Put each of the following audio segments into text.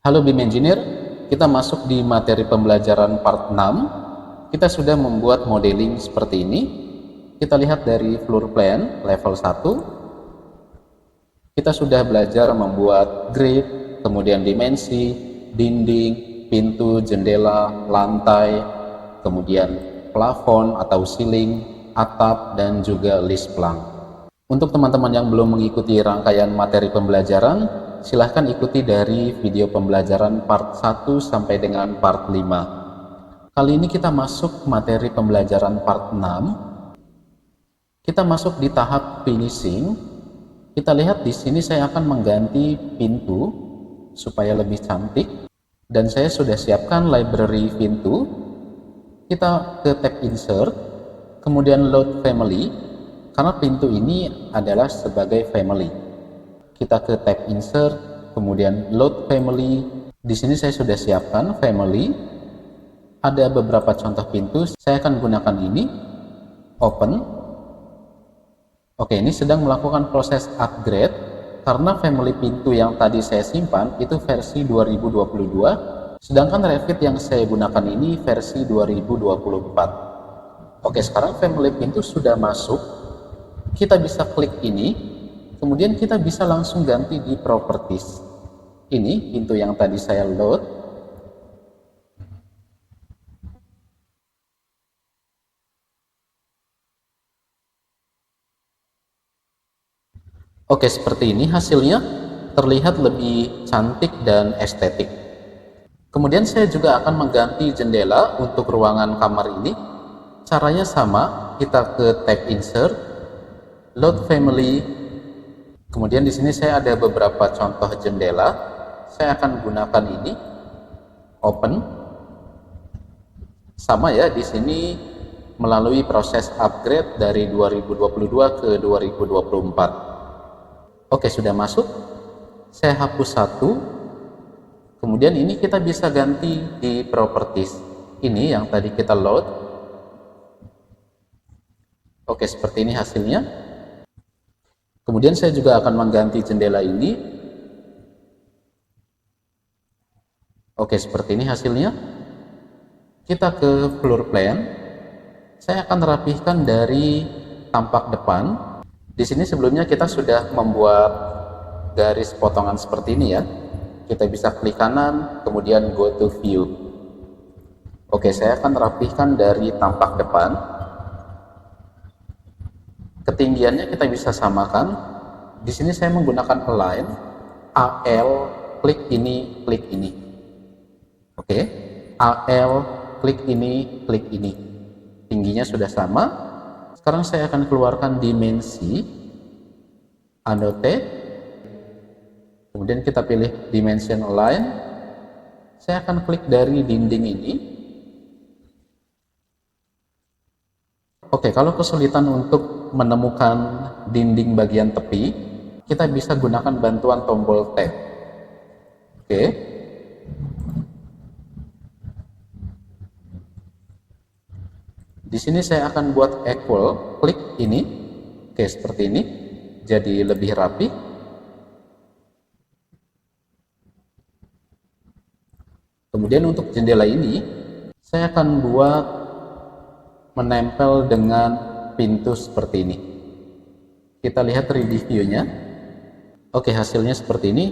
Halo BIM Engineer, kita masuk di materi pembelajaran part 6. Kita sudah membuat modeling seperti ini. Kita lihat dari floor plan level 1. Kita sudah belajar membuat grid, kemudian dimensi, dinding, pintu, jendela, lantai, kemudian plafon atau ceiling, atap, dan juga list plank. Untuk teman-teman yang belum mengikuti rangkaian materi pembelajaran, silahkan ikuti dari video pembelajaran part 1 sampai dengan part 5. Kali ini kita masuk materi pembelajaran part 6. Kita masuk di tahap finishing. Kita lihat di sini saya akan mengganti pintu supaya lebih cantik, dan saya sudah siapkan library pintu. Kita ke tab insert, kemudian load family, karena pintu ini adalah sebagai family. Kita ke tab insert, kemudian load family. Di sini saya sudah siapkan family. Ada beberapa contoh pintu, saya akan gunakan ini. Open. Oke, ini sedang melakukan proses upgrade karena family pintu yang tadi saya simpan itu versi 2022, sedangkan Revit yang saya gunakan ini versi 2024. Oke, sekarang family pintu sudah masuk. Kita bisa klik ini, kemudian kita bisa langsung ganti di properties. Ini pintu yang tadi saya load. Oke, seperti ini hasilnya, terlihat lebih cantik dan estetik. Kemudian saya juga akan mengganti jendela untuk ruangan kamar ini. Caranya sama, kita ke tab insert, load family. Kemudian di sini saya ada beberapa contoh jendela. Saya akan gunakan ini, open. Sama ya, di sini melalui proses upgrade dari 2022 ke 2024. Oke, sudah masuk. Saya hapus satu. Kemudian ini kita bisa ganti di properties. Ini yang tadi kita load. Oke, seperti ini hasilnya. Kemudian saya juga akan mengganti jendela ini. Oke, seperti ini hasilnya. Kita ke floor plan. Saya akan rapihkan dari tampak depan. Di sini sebelumnya kita sudah membuat garis potongan seperti ini ya. Kita bisa klik kanan, kemudian go to view. Oke, saya akan rapihkan dari tampak depan. Ketinggiannya kita bisa samakan. Di sini saya menggunakan align, AL, klik ini, klik ini. Oke, AL, klik ini, klik ini. Tingginya sudah sama. Sekarang saya akan keluarkan dimensi, annotate, kemudian kita pilih dimension align. Saya akan klik dari dinding ini. Oke, kalau kesulitan untuk menemukan dinding bagian tepi, kita bisa gunakan bantuan tombol tab. Oke. Di sini saya akan buat equal, klik ini. Oke, seperti ini. Jadi lebih rapi. Kemudian untuk jendela ini, saya akan buat menempel dengan pintu seperti ini. Kita lihat 3D view-nya. Oke, hasilnya seperti ini.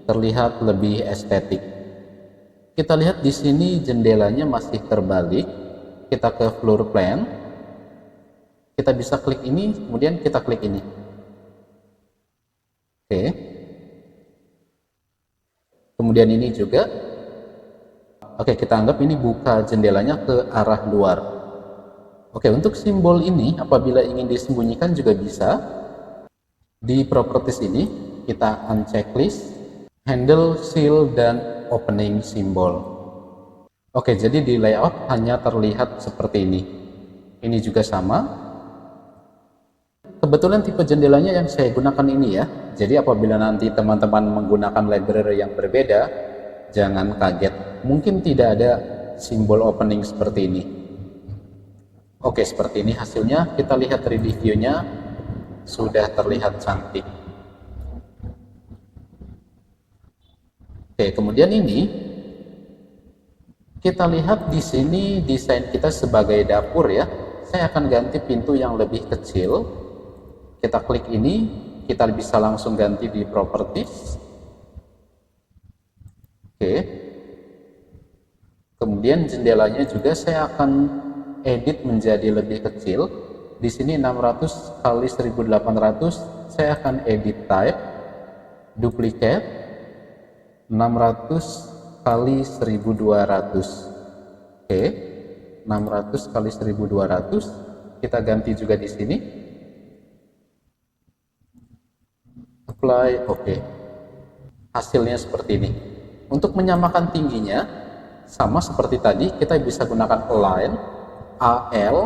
Terlihat lebih estetik. Kita lihat di sini jendelanya masih terbalik. Kita ke floor plan, kita bisa klik ini, kemudian kita klik ini. Oke, kemudian ini juga. Oke, kita anggap ini buka jendelanya ke arah luar. Oke, untuk simbol ini apabila ingin disembunyikan juga bisa. Di properties ini kita uncheck list, handle, seal, dan opening symbol. Oke, jadi di layout hanya terlihat seperti ini. Ini juga sama. Kebetulan tipe jendelanya yang saya gunakan ini ya. Jadi apabila nanti teman-teman menggunakan library yang berbeda, jangan kaget. Mungkin tidak ada simbol opening seperti ini. Oke, seperti ini hasilnya. Kita lihat 3D view-nya sudah terlihat cantik. Oke, kemudian ini kita lihat di sini desain kita sebagai dapur ya. Saya akan ganti pintu yang lebih kecil. Kita klik ini, kita bisa langsung ganti di properties. Oke. Kemudian jendelanya juga saya akan edit menjadi lebih kecil. Di sini 600 kali 1800, saya akan edit type, duplicate, 600 kali 1200. Oke, 600 kali 1200, kita ganti juga di sini. Apply, oke. Hasilnya seperti ini. Untuk menyamakan tingginya, sama seperti tadi, kita bisa gunakan align, AL,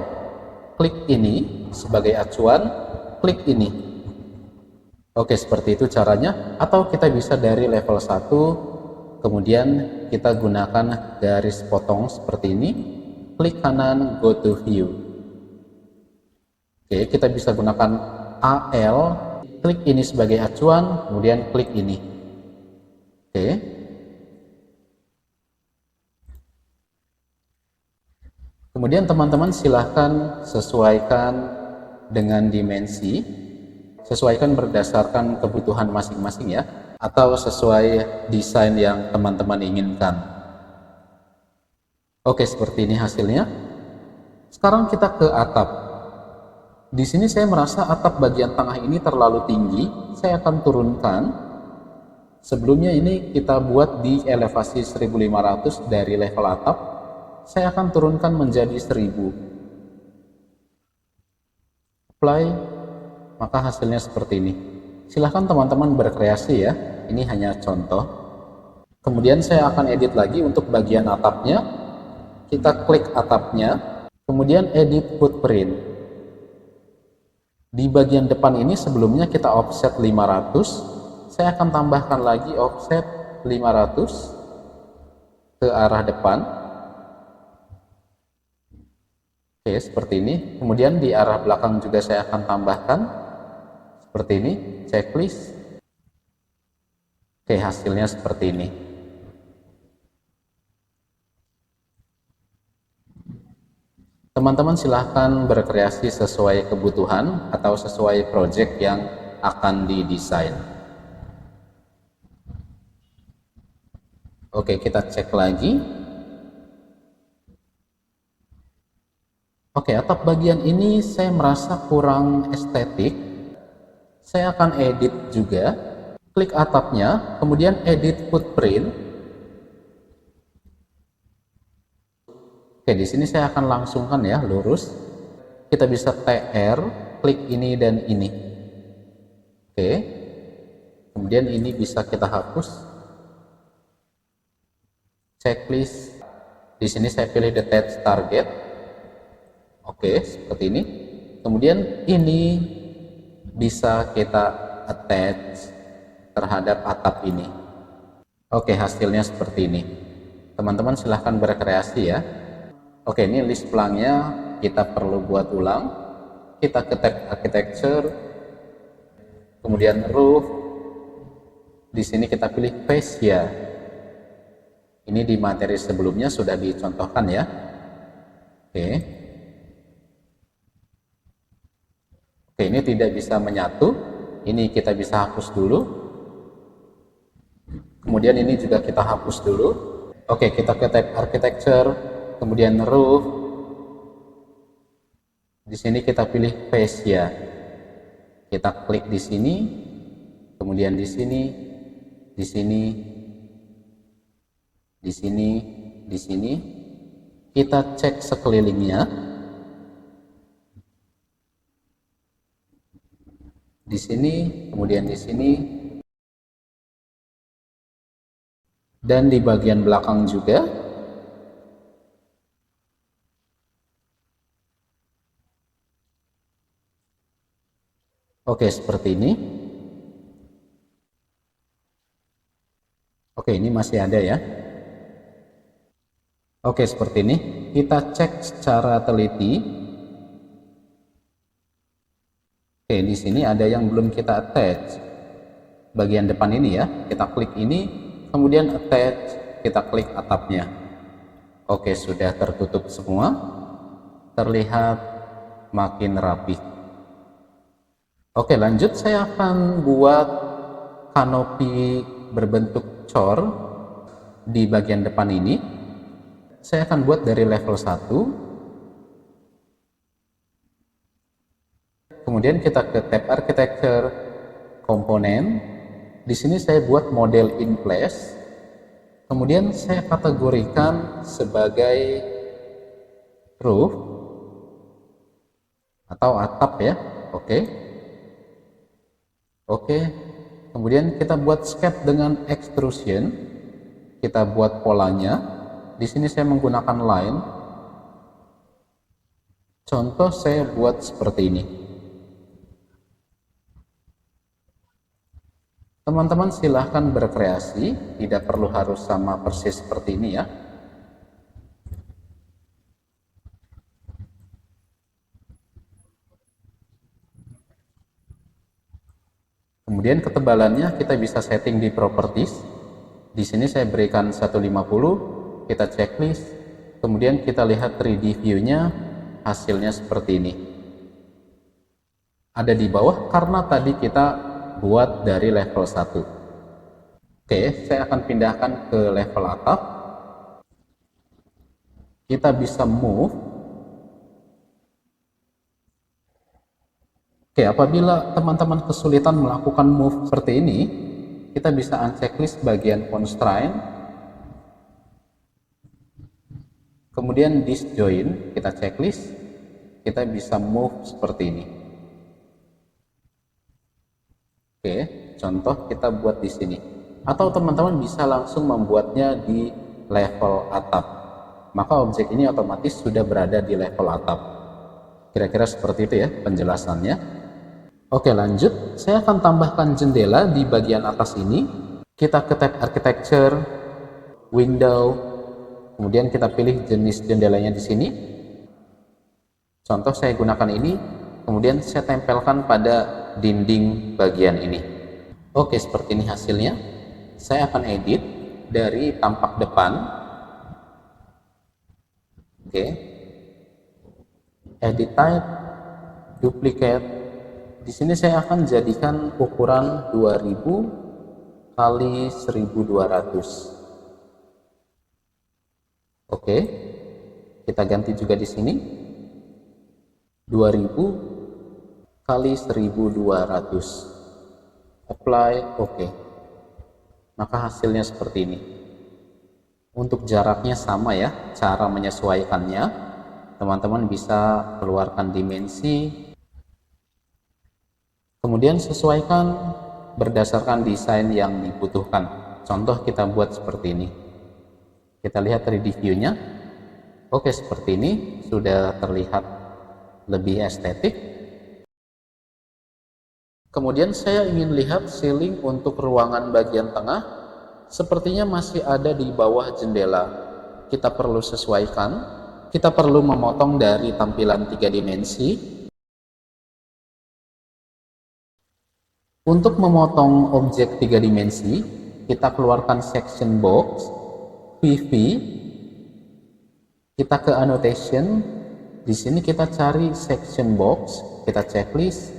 klik ini sebagai acuan, klik ini. Oke, seperti itu caranya. Atau kita bisa dari level 1, kemudian kita gunakan garis potong seperti ini, klik kanan, go to view. Oke, kita bisa gunakan AL, klik ini sebagai acuan, kemudian klik ini. Oke. Kemudian teman-teman silahkan sesuaikan dengan dimensi, sesuaikan berdasarkan kebutuhan masing-masing ya, atau sesuai desain yang teman-teman inginkan. Oke, seperti ini hasilnya. Sekarang kita ke atap. Di sini saya merasa atap bagian tengah ini terlalu tinggi, saya akan turunkan. Sebelumnya ini kita buat di elevasi 1500 dari level atap, saya akan turunkan menjadi 1000. Apply, maka hasilnya seperti ini. Silahkan teman-teman berkreasi ya, ini hanya contoh. Kemudian saya akan edit lagi untuk bagian atapnya. Kita klik atapnya, kemudian edit footprint. Di bagian depan ini sebelumnya kita offset 500, saya akan tambahkan lagi offset 500 ke arah depan. Oke, seperti ini. Kemudian di arah belakang juga saya akan tambahkan seperti ini, checklist. Oke, hasilnya seperti ini. Teman-teman silahkan berkreasi sesuai kebutuhan atau sesuai project yang akan didesain. Oke, kita cek lagi. Oke, atap bagian ini saya merasa kurang estetik. Saya akan edit juga. Klik atapnya, kemudian edit footprint. Oke, di sini saya akan langsungkan ya, lurus. Kita bisa TR, klik ini dan ini. Oke. Kemudian ini bisa kita hapus. Checklist. Di sini saya pilih detach target. Oke, seperti ini. Kemudian ini bisa kita attach terhadap atap ini. Oke, hasilnya seperti ini. Teman-teman silahkan berkreasi ya. Oke, ini list pelangnya kita perlu buat ulang. Kita ke tab architecture, kemudian roof. Di sini kita pilih fascia. Ini di materi sebelumnya sudah dicontohkan ya. Oke. Oke, ini tidak bisa menyatu. Ini kita bisa hapus dulu. Kemudian ini juga kita hapus dulu. Oke, kita ke tab architecture, kemudian roof. Di sini kita pilih fascia. Kita klik di sini, kemudian di sini, di sini, di sini, di sini. Kita cek sekelilingnya. Di sini, kemudian di sini, dan di bagian belakang juga. Oke, seperti ini. Oke, ini masih ada ya. Oke, seperti ini. Kita cek secara teliti. Oke, di sini ada yang belum kita attach. Bagian depan ini ya. Kita klik ini, kemudian attach, kita klik atapnya. Oke, sudah tertutup semua, terlihat makin rapi. Oke, lanjut saya akan buat kanopi berbentuk cor di bagian depan ini. Saya akan buat dari level 1. Kemudian kita ke tab architecture, komponen. Di sini saya buat model in place. Kemudian saya kategorikan sebagai roof atau atap ya. Oke. Oke. Kemudian kita buat sketch dengan extrusion. Kita buat polanya. Di sini saya menggunakan line. Contoh saya buat seperti ini. Teman-teman silahkan berkreasi, tidak perlu harus sama persis seperti ini ya. Kemudian ketebalannya kita bisa setting di properties. Di sini saya berikan 150, kita checklist, kemudian kita lihat 3D view-nya, hasilnya seperti ini. Ada di bawah karena tadi kita buat dari level 1. Oke, saya akan pindahkan ke level atap. Kita bisa move. Oke, apabila teman-teman kesulitan melakukan move seperti ini, kita bisa unchecklist bagian constraint. Kemudian disjoin, kita checklist, kita bisa move seperti ini. Oke, contoh kita buat di sini. Atau teman-teman bisa langsung membuatnya di level atap. Maka objek ini otomatis sudah berada di level atap. Kira-kira seperti itu ya penjelasannya. Oke, lanjut. Saya akan tambahkan jendela di bagian atas ini. Kita ke tab architecture, window, kemudian kita pilih jenis jendelanya di sini. Contoh saya gunakan ini, kemudian saya tempelkan pada dinding bagian ini. Oke, seperti ini hasilnya. Saya akan edit dari tampak depan. Oke. Edit type, duplicate. Di sini saya akan jadikan ukuran 2000 kali 1200. Oke. Kita ganti juga di sini. 2000 kali 1200. Apply, oke. Maka hasilnya seperti ini. Untuk jaraknya sama ya, cara menyesuaikannya. Teman-teman bisa keluarkan dimensi. Kemudian sesuaikan berdasarkan desain yang dibutuhkan. Contoh kita buat seperti ini. Kita lihat 3D view-nya. Oke, seperti ini sudah terlihat lebih estetik. Kemudian saya ingin lihat ceiling untuk ruangan bagian tengah, sepertinya masih ada di bawah jendela. Kita perlu sesuaikan, kita perlu memotong dari tampilan 3 dimensi. Untuk memotong objek 3 dimensi, kita keluarkan section box, VV, kita ke annotation, di sini kita cari section box, kita checklist.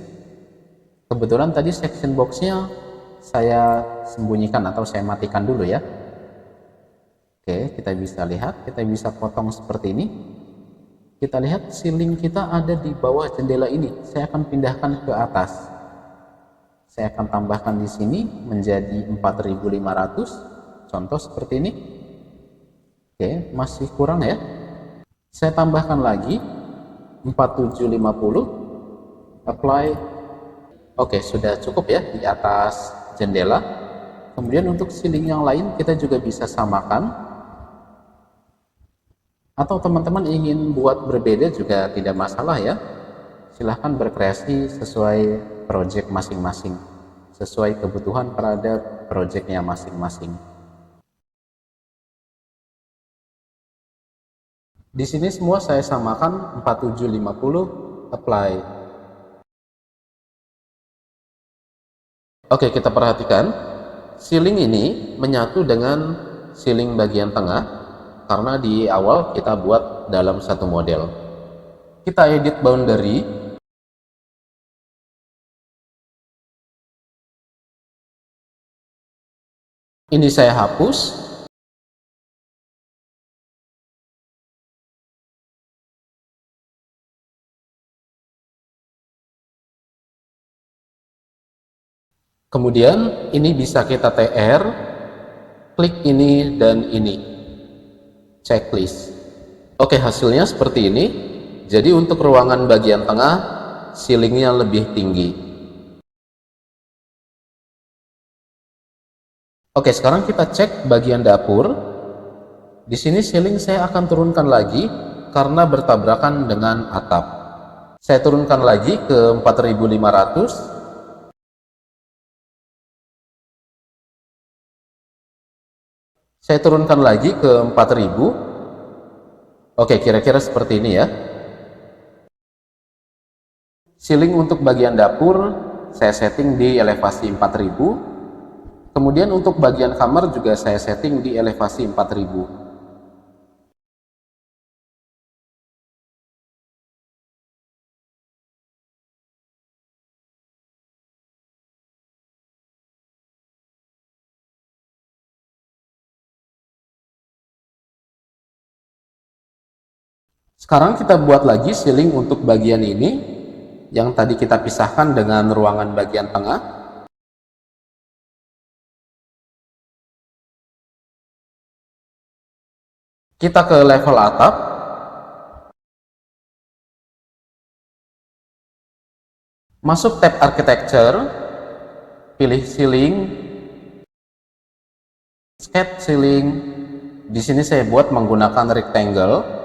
Kebetulan tadi section box-nya saya sembunyikan atau saya matikan dulu ya. Oke, kita bisa lihat, kita bisa potong seperti ini. Kita lihat ceiling kita ada di bawah jendela ini. Saya akan pindahkan ke atas. Saya akan tambahkan di sini menjadi 4500. Contoh seperti ini. Oke, masih kurang ya. Saya tambahkan lagi 4750. Apply. Oke, sudah cukup ya di atas jendela. Kemudian untuk ceiling yang lain kita juga bisa samakan. Atau teman-teman ingin buat berbeda juga tidak masalah ya. Silahkan berkreasi sesuai project masing-masing, sesuai kebutuhan pada projectnya masing-masing. Di sini semua saya samakan 4750, apply. Oke, kita perhatikan Ceiling ini menyatu dengan ceiling bagian tengah karena di awal kita buat dalam satu model. Kita edit boundary. Ini saya hapus. Kemudian ini bisa kita TR, klik ini dan ini, checklist. Oke, hasilnya seperti ini. Jadi untuk ruangan bagian tengah, ceilingnya lebih tinggi. Oke, sekarang kita cek bagian dapur. Di sini ceiling saya akan turunkan lagi karena bertabrakan dengan atap. Saya turunkan lagi ke 4500. Saya turunkan lagi ke 4000. Oke, kira-kira seperti ini ya. Ceiling untuk bagian dapur saya setting di elevasi 4000. Kemudian untuk bagian kamar juga saya setting di elevasi 4000. Sekarang kita buat lagi ceiling untuk bagian ini yang tadi kita pisahkan dengan ruangan bagian tengah. Kita ke level atap. Masuk tab architecture, pilih ceiling, sketch ceiling. Di sini saya buat menggunakan rectangle.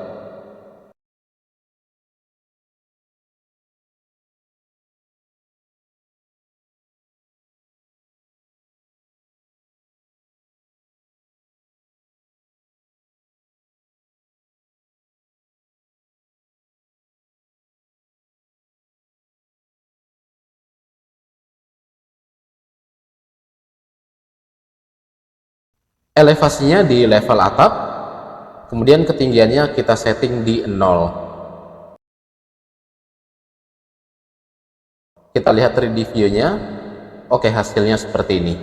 Elevasinya di level atap, kemudian ketinggiannya kita setting di 0. Kita lihat 3D view-nya. Oke, hasilnya seperti ini.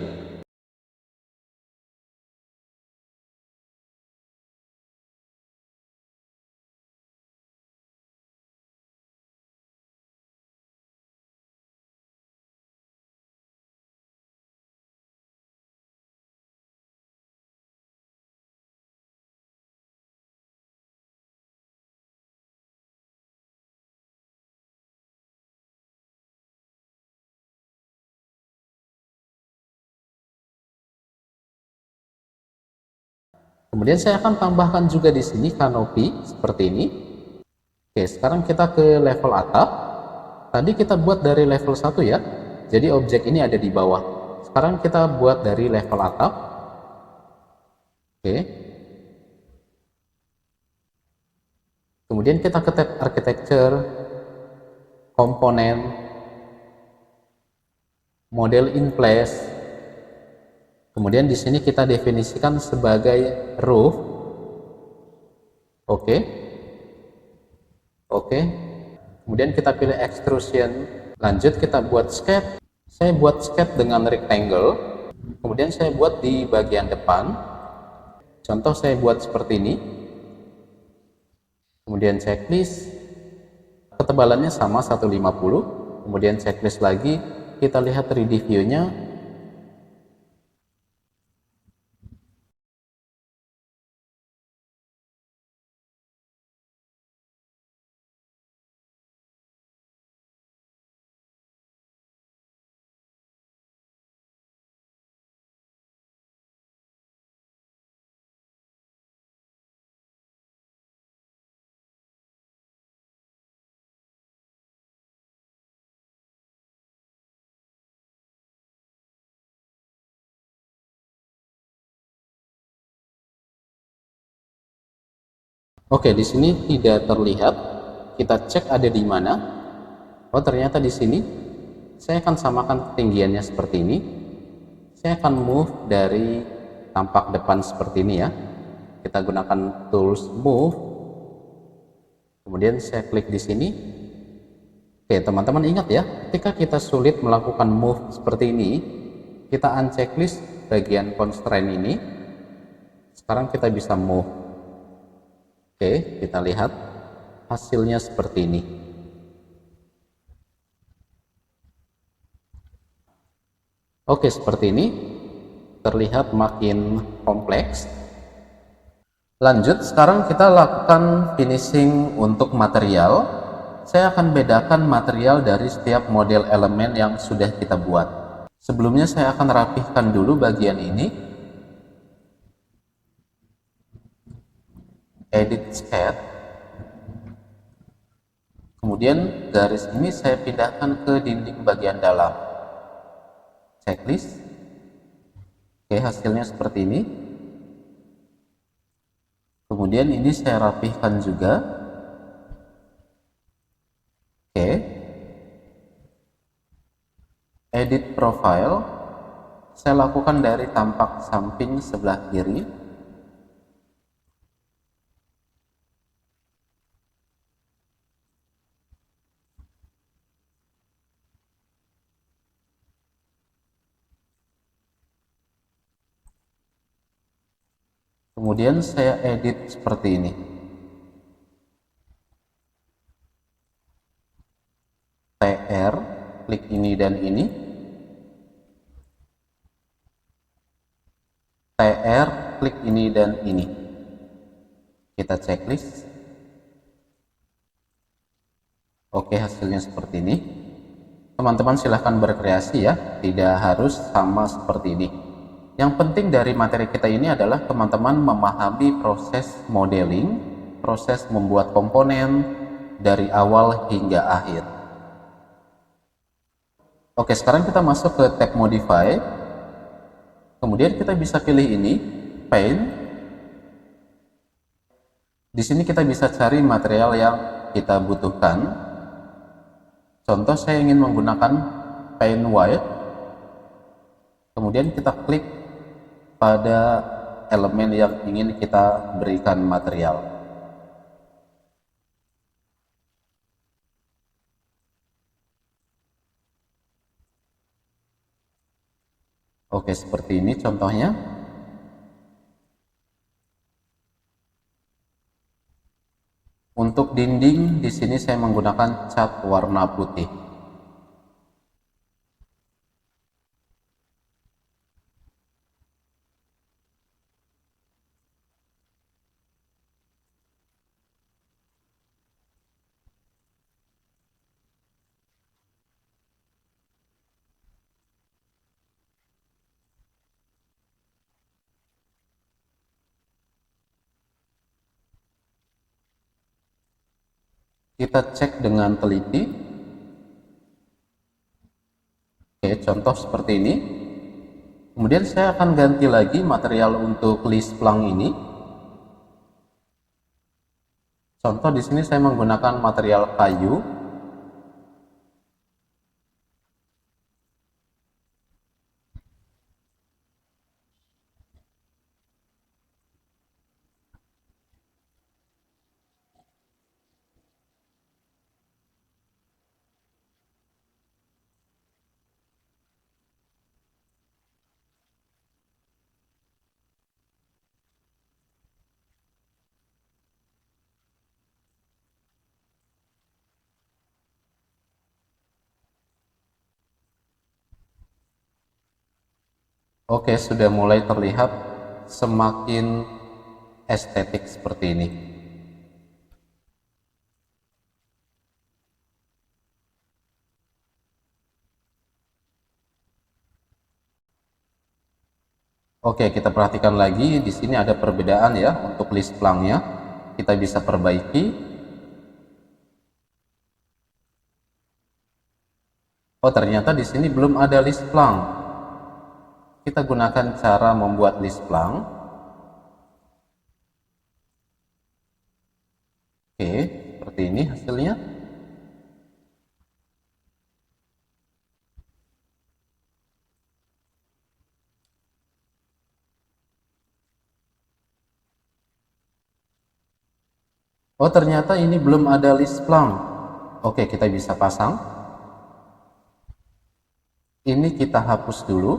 Kemudian saya akan tambahkan juga di sini kanopi seperti ini. Oke, sekarang kita ke level atap. Tadi kita buat dari level 1 ya. Jadi objek ini ada di bawah. Sekarang kita buat dari level atap. Oke. Kemudian kita ke tab architecture, komponen, model in place. Kemudian di sini kita definisikan sebagai roof. Oke. Oke. Kemudian kita pilih extrusion. Lanjut kita buat sketch. Saya buat sketch dengan rectangle. Kemudian saya buat di bagian depan. Contoh saya buat seperti ini. Kemudian checklist. Ketebalannya sama 150. Kemudian checklist lagi. Kita lihat 3D view-nya. Oke, di sini tidak terlihat. Kita cek ada di mana. Oh, ternyata di sini. Saya akan samakan ketinggiannya seperti ini. Saya akan move dari tampak depan seperti ini ya. Kita gunakan tools move. Kemudian saya klik di sini. Oke, teman-teman ingat ya, ketika kita sulit melakukan move seperti ini, kita unchecklist bagian constraint ini. Sekarang kita bisa move. Oke, kita lihat hasilnya seperti ini. Oke, seperti ini. Terlihat makin kompleks. Lanjut, sekarang kita lakukan finishing untuk material. Saya akan bedakan material dari setiap model elemen yang sudah kita buat. Sebelumnya saya akan rapihkan dulu bagian ini. Edit sketch. Kemudian garis ini saya pindahkan ke dinding bagian dalam. Checklist. Oke, hasilnya seperti ini. Kemudian ini saya rapihkan juga. Oke. Edit profile. Saya lakukan dari tampak samping sebelah kiri. Kemudian saya edit seperti ini. TR, klik ini dan ini. TR, klik ini dan ini. Kita checklist. Oke, hasilnya seperti ini. Teman-teman silahkan berkreasi ya, tidak harus sama seperti ini. Yang penting dari materi kita ini adalah teman-teman memahami proses modeling, proses membuat komponen dari awal hingga akhir. Oke, sekarang kita masuk ke tab modify. Kemudian kita bisa pilih ini, paint. Di sini kita bisa cari material yang kita butuhkan. Contoh, saya ingin menggunakan paint white. Kemudian kita klik pada elemen yang ingin kita berikan material. Oke, seperti ini contohnya. Untuk dinding di sini saya menggunakan cat warna putih. Kita cek dengan teliti. Oke, contoh seperti ini. Kemudian saya akan ganti lagi material untuk list plank ini. Contoh di sini saya menggunakan material kayu. Oke, sudah mulai terlihat semakin estetik seperti ini. Oke, kita perhatikan lagi di sini ada perbedaan ya untuk list planknya. Kita bisa perbaiki. Oh, ternyata di sini belum ada list plank. Kita gunakan cara membuat list plank. Oke, seperti ini hasilnya. Oh, ternyata ini belum ada list plan. Oke, kita bisa pasang. Ini kita hapus dulu.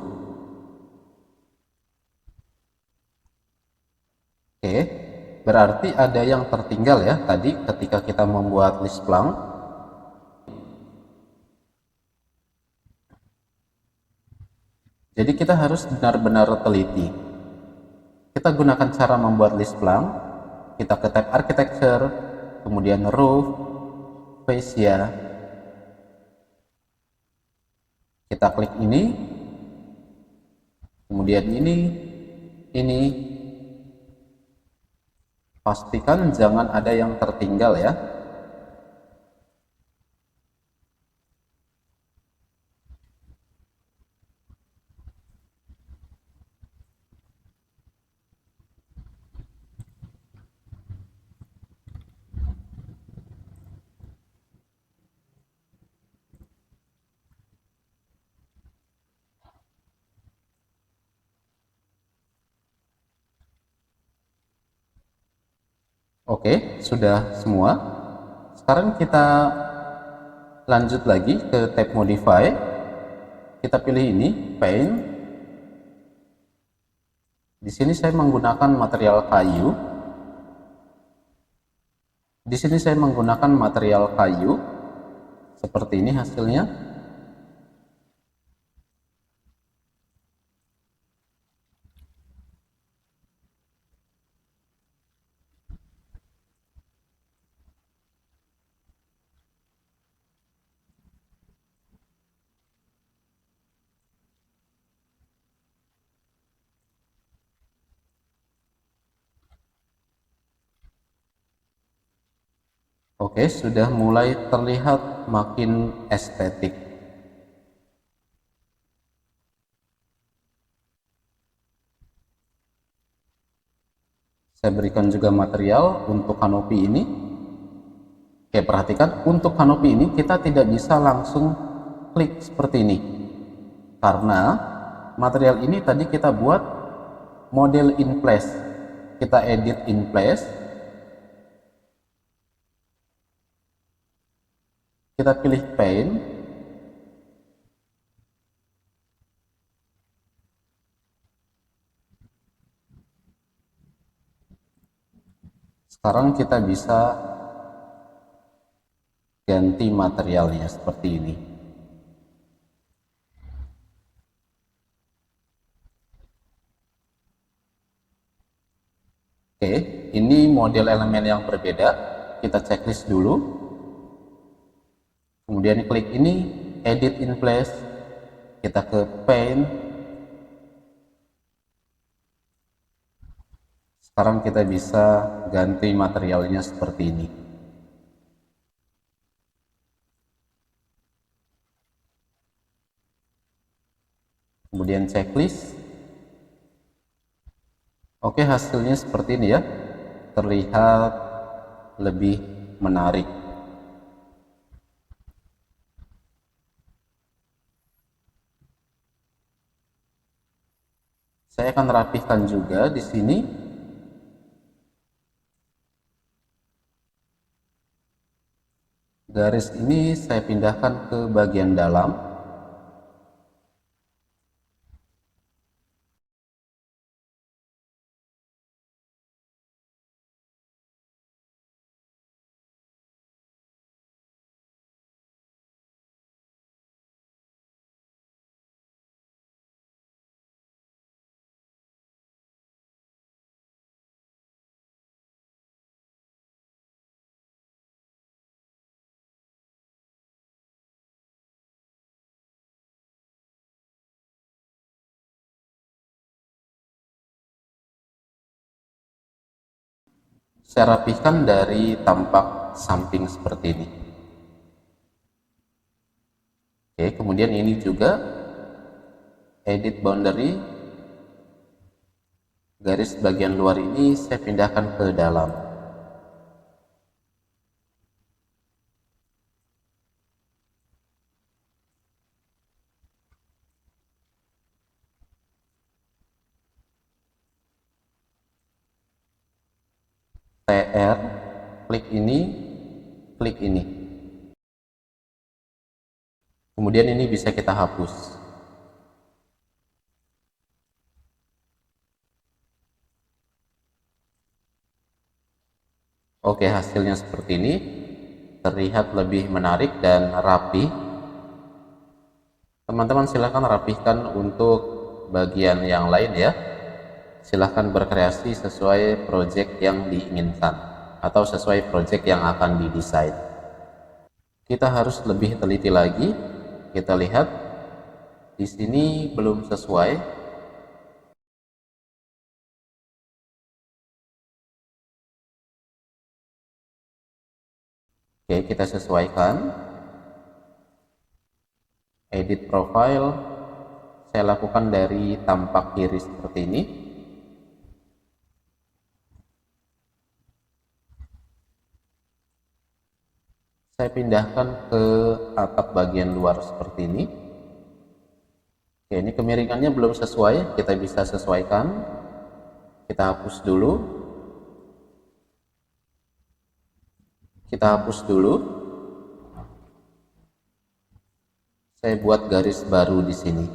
Oke, berarti ada yang tertinggal ya tadi ketika kita membuat list plan. Jadi kita harus benar-benar teliti. Kita gunakan cara membuat list plan. Kita ke tab architecture, kemudian roof, fascia. Kita klik ini, kemudian ini. Pastikan jangan ada yang tertinggal ya. Oke, sudah semua. Sekarang kita lanjut lagi ke tab modify. Kita pilih ini, paint. Di sini saya menggunakan material kayu. Di sini saya menggunakan material kayu. Seperti ini hasilnya. Oke, sudah mulai terlihat makin estetik. Saya berikan juga material untuk kanopi ini. Oke, perhatikan untuk kanopi ini kita tidak bisa langsung klik seperti ini. Karena material ini tadi kita buat model in place. Kita edit in place. Kita pilih paint. Sekarang kita bisa ganti materialnya seperti ini. Oke, ini model elemen yang berbeda. Kita checklist dulu. Kemudian klik ini, edit in place. Kita ke paint. Sekarang kita bisa ganti materialnya seperti ini. Kemudian checklist. Oke, hasilnya seperti ini ya. Terlihat lebih menarik. Saya akan rapihkan juga di sini. Garis ini saya pindahkan ke bagian dalam. Saya rapihkan dari tampak samping seperti ini. Oke, kemudian ini juga edit boundary. Garis bagian luar ini saya pindahkan ke dalam. TR, klik ini, klik ini. Kemudian ini bisa kita hapus. Oke, hasilnya seperti ini. Terlihat lebih menarik dan rapi. Teman-teman silahkan rapihkan untuk bagian yang lain ya. Silahkan berkreasi sesuai project yang diinginkan atau sesuai project yang akan didesain. Kita harus lebih teliti lagi. Kita lihat di sini belum sesuai. Oke, kita sesuaikan. Edit profile, saya lakukan dari tampak kiri seperti ini. Saya pindahkan ke atap bagian luar seperti ini. Oke, ini kemiringannya belum sesuai, kita bisa sesuaikan. Kita hapus dulu. Saya buat garis baru di sini.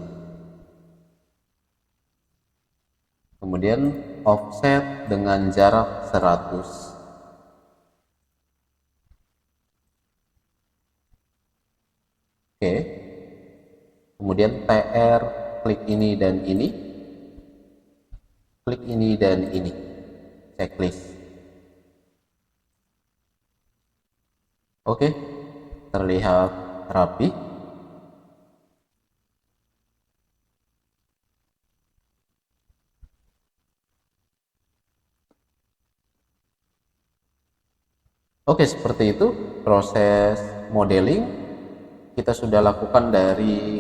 Kemudian offset dengan jarak 100. Oke. Kemudian TR, klik ini dan ini. Klik ini dan ini. Checklist. Oke. Terlihat rapi. Oke, seperti itu proses modeling kita sudah lakukan dari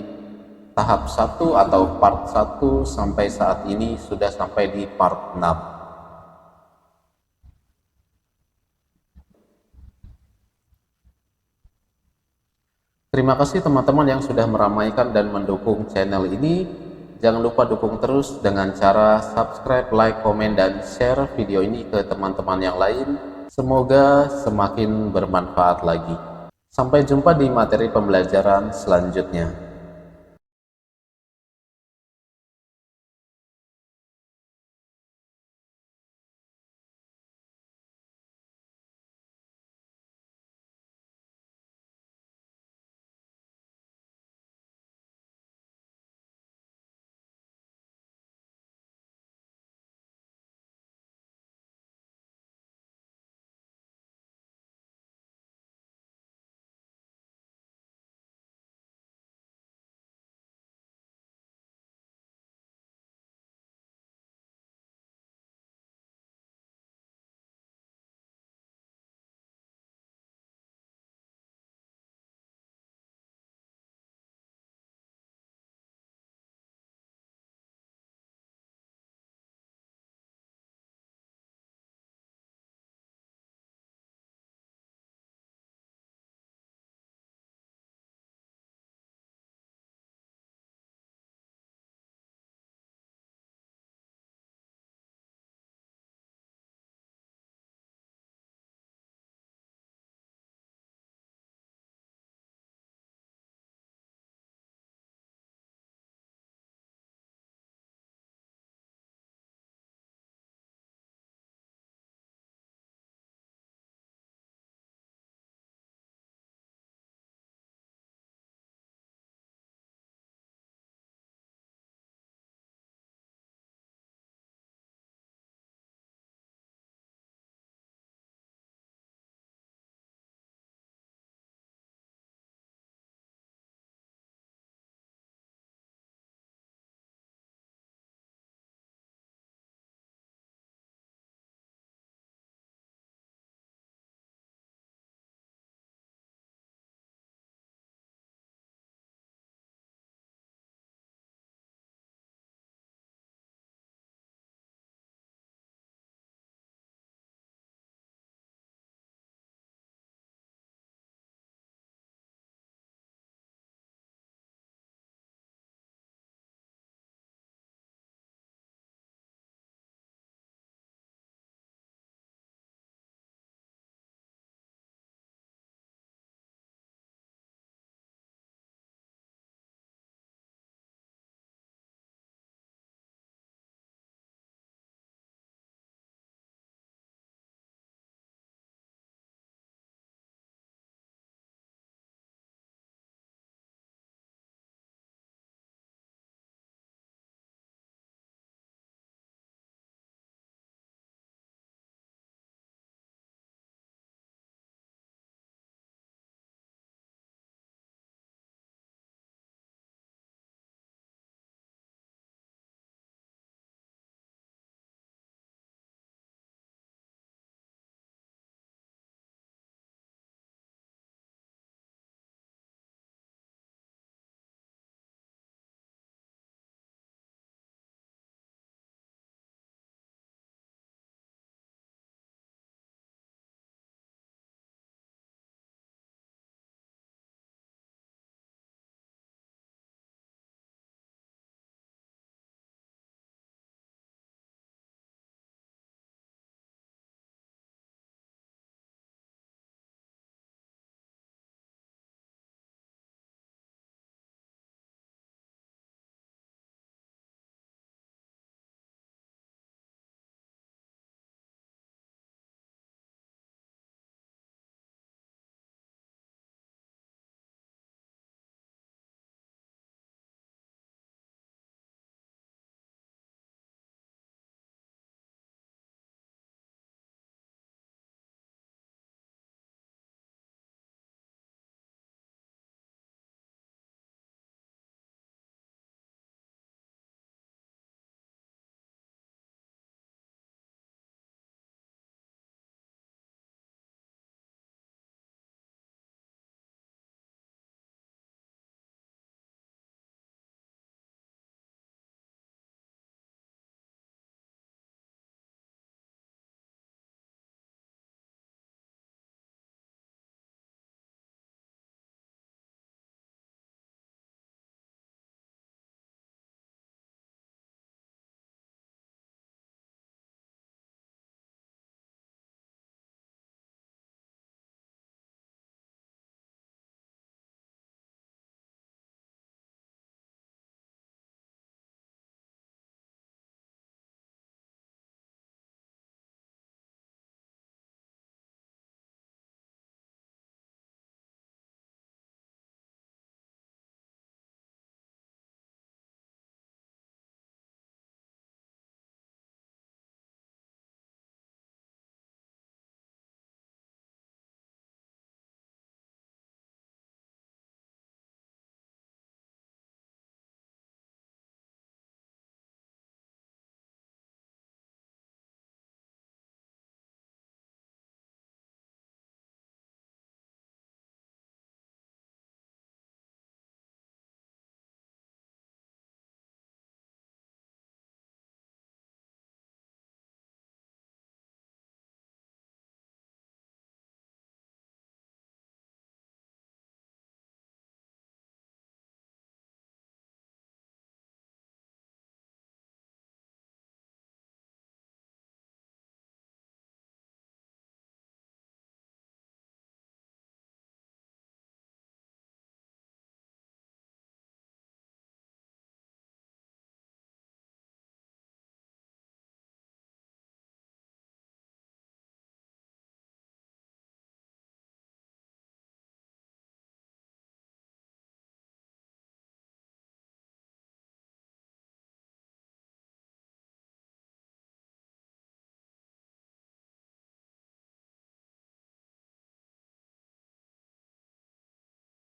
tahap 1 atau part 1 sampai saat ini sudah sampai di part 6. Terima kasih teman-teman yang sudah meramaikan dan mendukung channel ini. Jangan lupa dukung terus dengan cara subscribe, like, komen, dan share video ini ke teman-teman yang lain. Semoga semakin bermanfaat lagi. Sampai jumpa di materi pembelajaran selanjutnya.